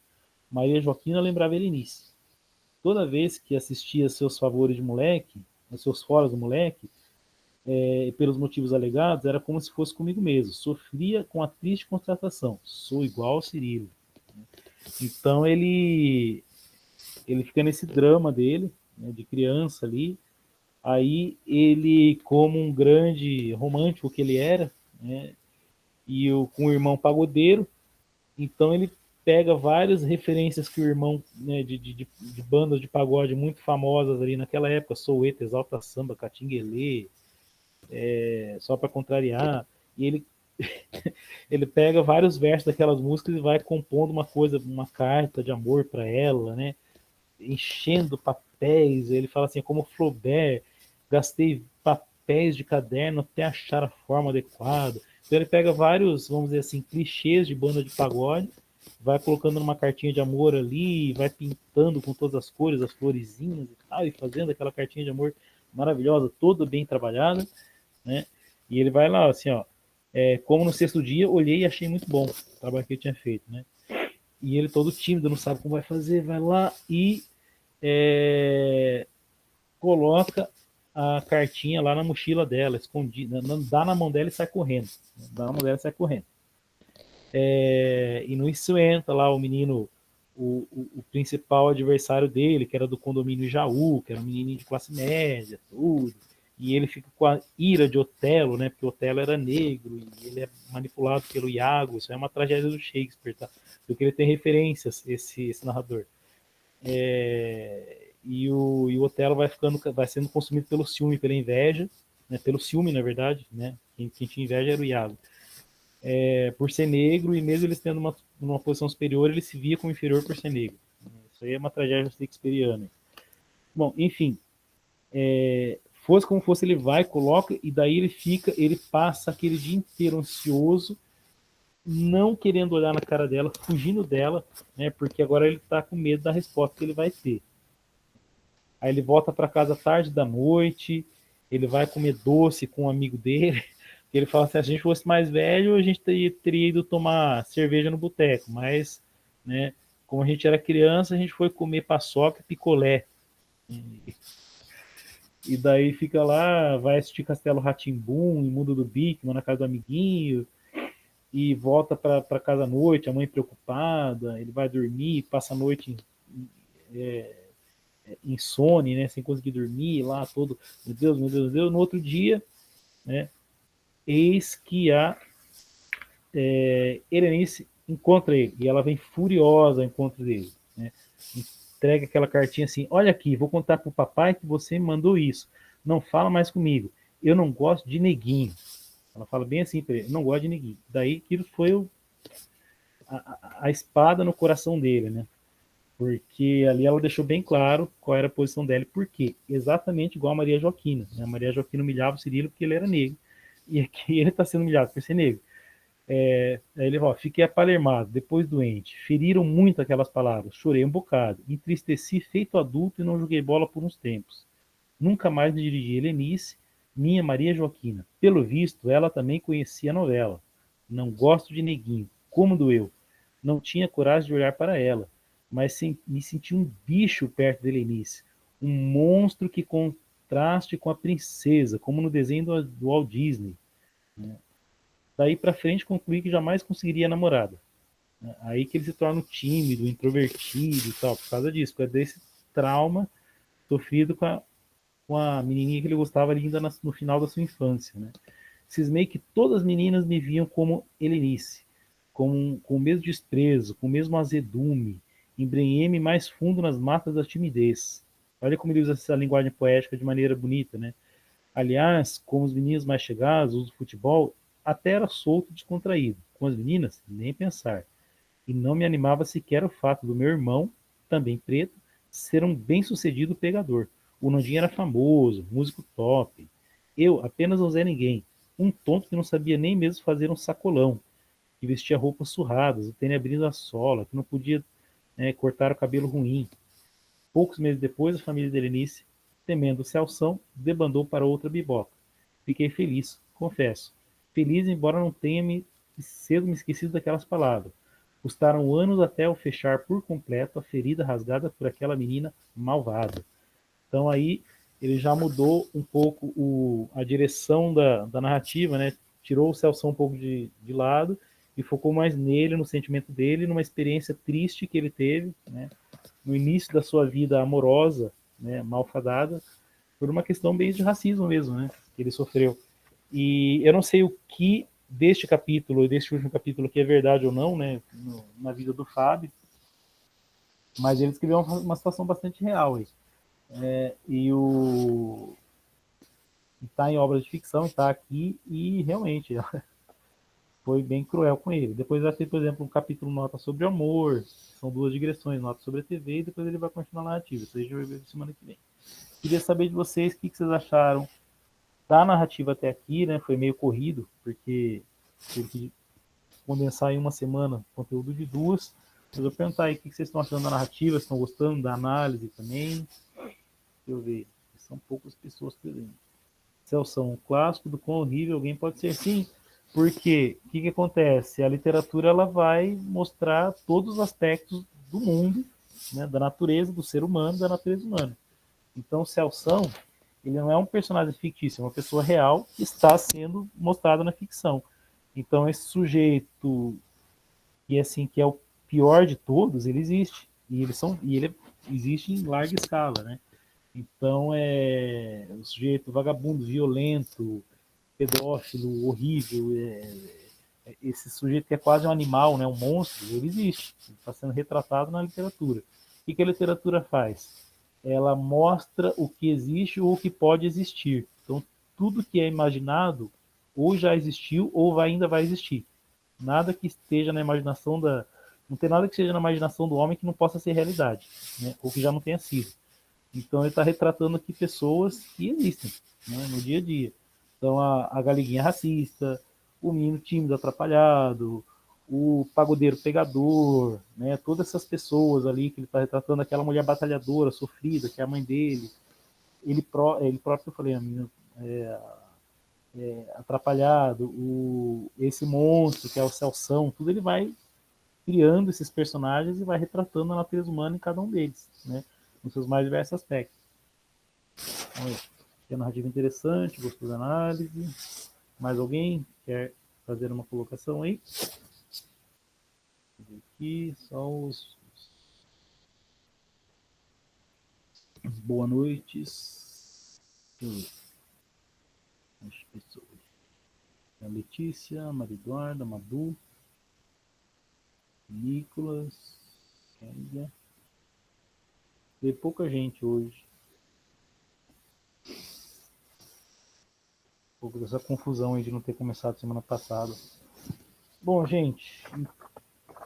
Maria Joaquina lembrava Helenice. Toda vez que assistia seus favores de moleque, seus foras do moleque, pelos motivos alegados, era como se fosse comigo mesmo. Sofria com a triste constatação. Sou igual ao Cirilo. Então ele fica nesse drama dele, né, de criança ali. Aí ele, como um grande romântico que ele era, né, com o irmão pagodeiro, então ele pega várias referências que o irmão, né, de bandas de pagode muito famosas ali naquela época, Soueta, Exalta Samba, Catinguelê, só para contrariar, e ele pega vários versos daquelas músicas e vai compondo uma coisa, uma carta de amor para ela, né? Enchendo papéis. Ele fala assim, como Flaubert, gastei papéis de caderno até achar a forma adequada. Então ele pega vários, vamos dizer assim, clichês de banda de pagode, vai colocando numa cartinha de amor ali, vai pintando com todas as cores, as florezinhas e tal, e fazendo aquela cartinha de amor maravilhosa, toda bem trabalhada, né? E ele vai lá, assim, ó, como no sexto dia, olhei e achei muito bom o trabalho que ele tinha feito, né? E ele todo tímido, não sabe como vai fazer, vai lá e coloca a cartinha lá na mochila dela, escondida, dá na mão dela e sai correndo. Dá na mão dela e sai correndo. E no isso entra lá o menino, o principal adversário dele, que era do condomínio Jaú, que era um menininho de classe média, tudo. E ele fica com a ira de Otelo, né? Porque Otelo era negro e ele é manipulado pelo Iago. Isso é uma tragédia do Shakespeare, tá? Porque ele tem referências, esse narrador. E o Otelo vai sendo consumido pelo ciúme, pela inveja, né? Pelo ciúme, na verdade, né? Quem tinha inveja era o Iago. Por ser negro, e mesmo eles tendo uma posição superior, ele se via como inferior por ser negro. Isso aí é uma tragédia shakespeariana. Bom, enfim, fosse como fosse, ele vai, coloca, e daí ele passa aquele dia inteiro ansioso, não querendo olhar na cara dela, fugindo dela, né? Porque agora ele tá com medo da resposta que ele vai ter. Aí ele volta para casa tarde da noite, ele vai comer doce com um amigo dele. Ele fala assim: se a gente fosse mais velho, a gente teria ido tomar cerveja no boteco, mas, né, como a gente era criança, a gente foi comer paçoca e picolé. E daí fica lá, vai assistir Castelo Rá-Tim-Bum, em Mundo do Bikman, na casa do amiguinho, e volta para casa à noite, a mãe preocupada, ele vai dormir, passa a noite insone, né, sem conseguir dormir, lá todo, meu Deus, meu Deus, meu Deus. No outro dia, né, eis que a Helenice encontra ele, e ela vem furiosa ao encontro dele, né? Entrega aquela cartinha assim: olha aqui, vou contar pro papai que você me mandou isso, não fala mais comigo, eu não gosto de neguinho. Ela fala bem assim para ele: não gosto de neguinho. Daí aquilo foi a espada no coração dele, né? Porque ali ela deixou bem claro qual era a posição dela e por quê. Exatamente igual a Maria Joaquina, né? A Maria Joaquina humilhava o Cirilo porque ele era negro, e aqui ele está sendo humilhado por ser negro. Ele fala: fiquei apalermado, depois doente. Feriram muito aquelas palavras. Chorei um bocado. Entristeci feito adulto e não joguei bola por uns tempos. Nunca mais me dirigi a Helenice, minha Maria Joaquina. Pelo visto, ela também conhecia a novela. Não gosto de neguinho. Como doeu. Não tinha coragem de olhar para ela, mas me senti um bicho perto de Helenice. Um monstro que contraste com a princesa, como no desenho do Walt Disney. Daí para frente concluí que jamais conseguiria namorada. Aí que ele se torna tímido, introvertido e tal, por causa disso, por causa desse trauma sofrido com a menininha que ele gostava ali ainda no final da sua infância, né? Cismei que todas as meninas me viam como Helenice, com o mesmo desprezo, com o mesmo azedume, embrenhei-me mais fundo nas matas da timidez. Olha como ele usa essa linguagem poética de maneira bonita, né? Aliás, com os meninos mais chegados, os do futebol, até era solto e descontraído. Com as meninas, nem pensar. E não me animava sequer o fato do meu irmão, também preto, ser um bem-sucedido pegador. O Nandinho era famoso, músico top. Eu, apenas um Zé Ninguém, um tonto que não sabia nem mesmo fazer um sacolão, que vestia roupas surradas, o tênis abrindo a sola, que não podia, cortar o cabelo ruim. Poucos meses depois, a família de Helenice, temendo o Celção, debandou para outra biboca. Fiquei feliz, confesso. Feliz, embora não tenha cedo me esquecido daquelas palavras. Custaram anos até eu fechar por completo a ferida rasgada por aquela menina malvada. Então aí ele já mudou um pouco a direção da narrativa, né? Tirou o Celção um pouco de lado e focou mais nele, no sentimento dele, numa experiência triste que ele teve, né? No início da sua vida amorosa, né, malfadada, por uma questão bem de racismo mesmo, né, que ele sofreu. E eu não sei o que deste capítulo, deste último capítulo, que é verdade ou não, né, na vida do Fábio, mas ele escreveu uma situação bastante real aí. E está em obras de ficção, está aqui, e realmente foi bem cruel com ele. Depois vai ter, por exemplo, um capítulo nota sobre amor, são duas digressões, nota sobre a TV, e depois ele vai continuar a narrativa. Isso aí a gente vai ver semana que vem. Queria saber de vocês o que vocês acharam da narrativa até aqui, né? Foi meio corrido, porque Tive que condensar em uma semana conteúdo de 2. Mas eu vou perguntar aí o que vocês estão achando da narrativa, se estão gostando da análise também. Deixa eu ver. São poucas pessoas presentes. Celso, um clássico do quão horrível alguém pode ser. Sim, porque o que acontece? A literatura ela vai mostrar todos os aspectos do mundo, né, da natureza, do ser humano, da natureza humana. Então, o Celso, ele não é um personagem fictício, é uma pessoa real que está sendo mostrada na ficção. Então, esse sujeito que assim que é o pior de todos, ele existe e ele existe em larga escala, né? Então é o sujeito vagabundo, violento, pedófilo, horrível, esse sujeito que é quase um animal, né, um monstro, ele existe, está sendo retratado na literatura. O que a literatura faz? Ela mostra o que existe ou o que pode existir. Então tudo que é imaginado ou já existiu ou ainda vai existir. Nada que esteja na imaginação da. Não tem nada que seja na imaginação do homem que não possa ser realidade, né? Ou que já não tenha sido. Então ele está retratando aqui pessoas que existem, né? No dia a dia. Então a galiguinha racista, o menino tímido atrapalhado, o pagodeiro pegador, né? Todas essas pessoas ali que ele está retratando, aquela mulher batalhadora, sofrida, que é a mãe dele. Ele próprio, eu falei, a menina, atrapalhado, esse monstro que é o Celção, tudo ele vai criando esses personagens e vai retratando a natureza humana em cada um deles, né? Nos seus mais diversos aspectos. Então, é narrativa interessante, gostou da análise. Mais alguém quer fazer uma colocação aí? Aqui, só os boa noites. As pessoas. A Letícia, a Maria Eduarda, a Madu, Nicolas, Kélia. Tem pouca gente hoje. Um pouco dessa confusão aí de não ter começado semana passada. Bom, gente,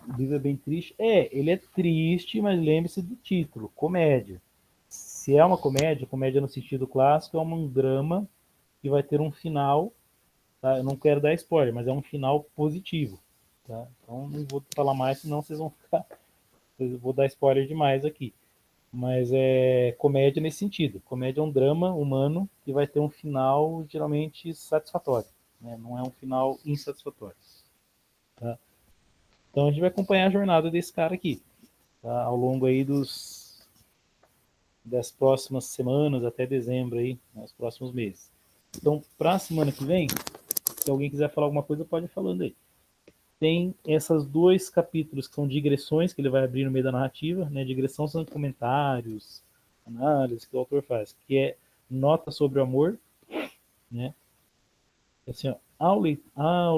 o livro é bem triste. Ele é triste, mas lembre-se do título, comédia. Se é uma comédia, comédia no sentido clássico, é um drama que vai ter um final, tá? Eu não quero dar spoiler, mas é um final positivo, tá? Então não vou falar mais, senão vocês vão ficar... Eu vou dar spoiler demais aqui. Mas é comédia nesse sentido. Comédia é um drama humano que vai ter um final geralmente satisfatório, né? Não é um final insatisfatório, tá? Então a gente vai acompanhar a jornada desse cara aqui, tá? Ao longo aí das próximas semanas até dezembro aí, nos próximos meses. Então, para a semana que vem, se alguém quiser falar alguma coisa, pode ir falando aí. Tem esses 2 capítulos que são digressões que ele vai abrir no meio da narrativa, né? Digressão são comentários, análise que o autor faz, que é nota sobre o amor, né? Assim, ó, ao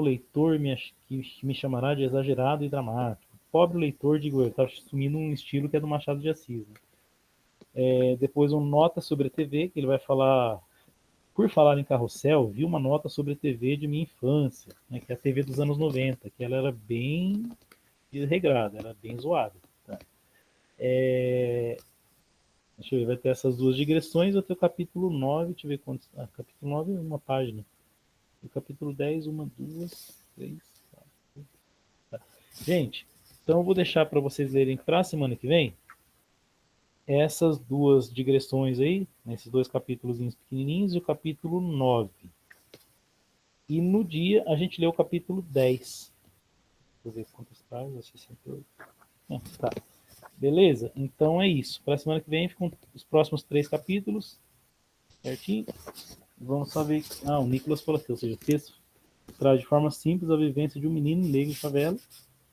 leitor que me chamará de exagerado e dramático. Pobre leitor, digo eu, está assumindo um estilo que é do Machado de Assis. Né? Depois um nota sobre a TV, que ele vai falar, por falar em carrossel, vi uma nota sobre a TV de minha infância, né, que é a TV dos anos 90, que ela era bem desregrada, era bem zoada. Tá? Deixa eu ver, vai ter essas 2 digressões, vai ter o capítulo 9, deixa eu ver quantos. Capítulo 9 é uma página. O capítulo 10, 1, 2, 3, 4. Tá. Gente, então eu vou deixar para vocês lerem para a semana que vem essas 2 digressões aí, nesses 2 capítulos pequenininhos e o capítulo 9. E no dia a gente lê o capítulo 10. Deixa eu ver quantas páginas, 68. Tá. Beleza? Então é isso. Para a semana que vem ficam os próximos 3 capítulos. Certinho? Vamos só ver. O Nicolas falou aqui, ou seja, o texto traz de forma simples a vivência de um menino negro de favela,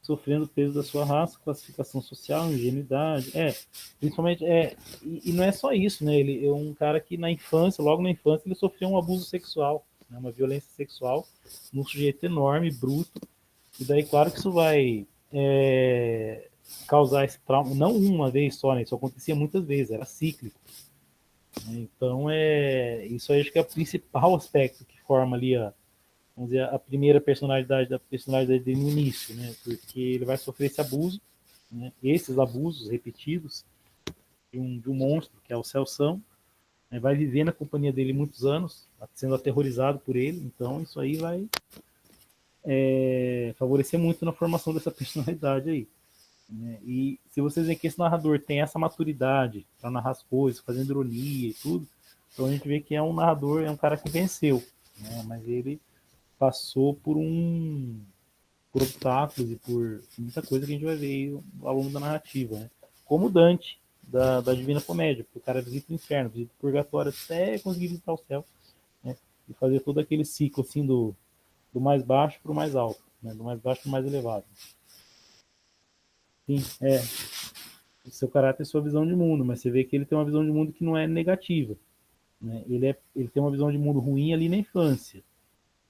sofrendo o peso da sua raça, classificação social, ingenuidade. Principalmente. E não é só isso, né? Ele é um cara que na infância, logo na infância, ele sofreu um abuso sexual, né? Uma violência sexual, num sujeito enorme, bruto. E daí, claro que isso vai causar esse trauma, não uma vez só, né? Isso acontecia muitas vezes, era cíclico. Então, isso aí acho que é o principal aspecto que forma ali vamos dizer, a primeira personalidade dele no início, né? Porque ele vai sofrer esse abuso, né? Esses abusos repetidos de um monstro, que é o Celção, né? Vai viver na companhia dele muitos anos, sendo aterrorizado por ele, então isso aí vai favorecer muito na formação dessa personalidade aí. Né? E se vocês veem que esse narrador tem essa maturidade para narrar as coisas, fazendo ironia e tudo, então a gente vê que é um narrador, é um cara que venceu, né? Mas ele passou por obstáculos e por muita coisa que a gente vai ver ao longo da narrativa, né? Como Dante, da Divina Comédia, porque o cara visita o inferno, visita o purgatório até conseguir visitar o céu, né? E fazer todo aquele ciclo assim do mais baixo para o mais alto, né? Do mais baixo para o mais elevado. Sim, o seu caráter e sua visão de mundo, mas você vê que ele tem uma visão de mundo que não é negativa, né? Ele tem uma visão de mundo ruim ali na infância,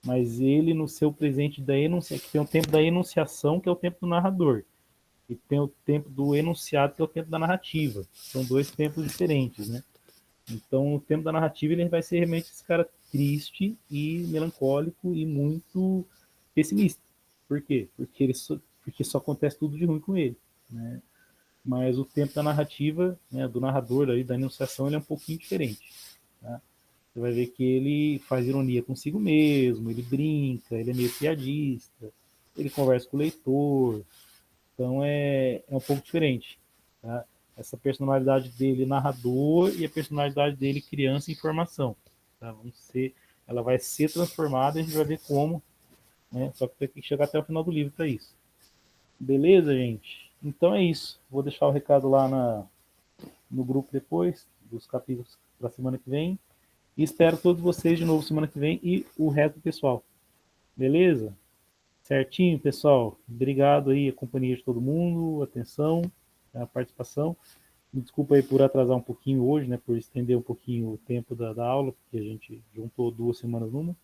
mas ele no seu presente da enunciação, que tem o tempo da enunciação, que é o tempo do narrador, e tem o tempo do enunciado, que é o tempo da narrativa. São dois tempos diferentes, né? Então, o tempo da narrativa ele vai ser realmente esse cara triste e melancólico e muito pessimista. Por quê? Porque só acontece tudo de ruim com ele, né? Mas o tempo da narrativa, né, do narrador, ali, da enunciação, ele é um pouquinho diferente. Tá? Você vai ver que ele faz ironia consigo mesmo, ele brinca, ele é meio piadista, ele conversa com o leitor, então é um pouco diferente. Tá? Essa personalidade dele narrador e a personalidade dele criança em formação. Tá? Ela vai ser transformada e a gente vai ver como, né? Só que tem que chegar até o final do livro para isso. Beleza, gente? Então é isso. Vou deixar o recado lá no grupo depois, dos capítulos para a semana que vem. E espero todos vocês de novo semana que vem e o resto do pessoal. Beleza? Certinho, pessoal. Obrigado aí a companhia de todo mundo, a atenção, a participação. Me desculpa aí por atrasar um pouquinho hoje, né? Por estender um pouquinho o tempo da aula, porque a gente juntou 2 semanas numa.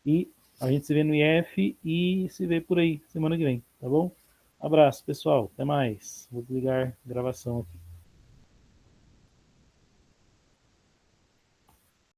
E a gente se vê no IF e se vê por aí semana que vem, tá bom? Abraço, pessoal. Até mais. Vou desligar a gravação aqui.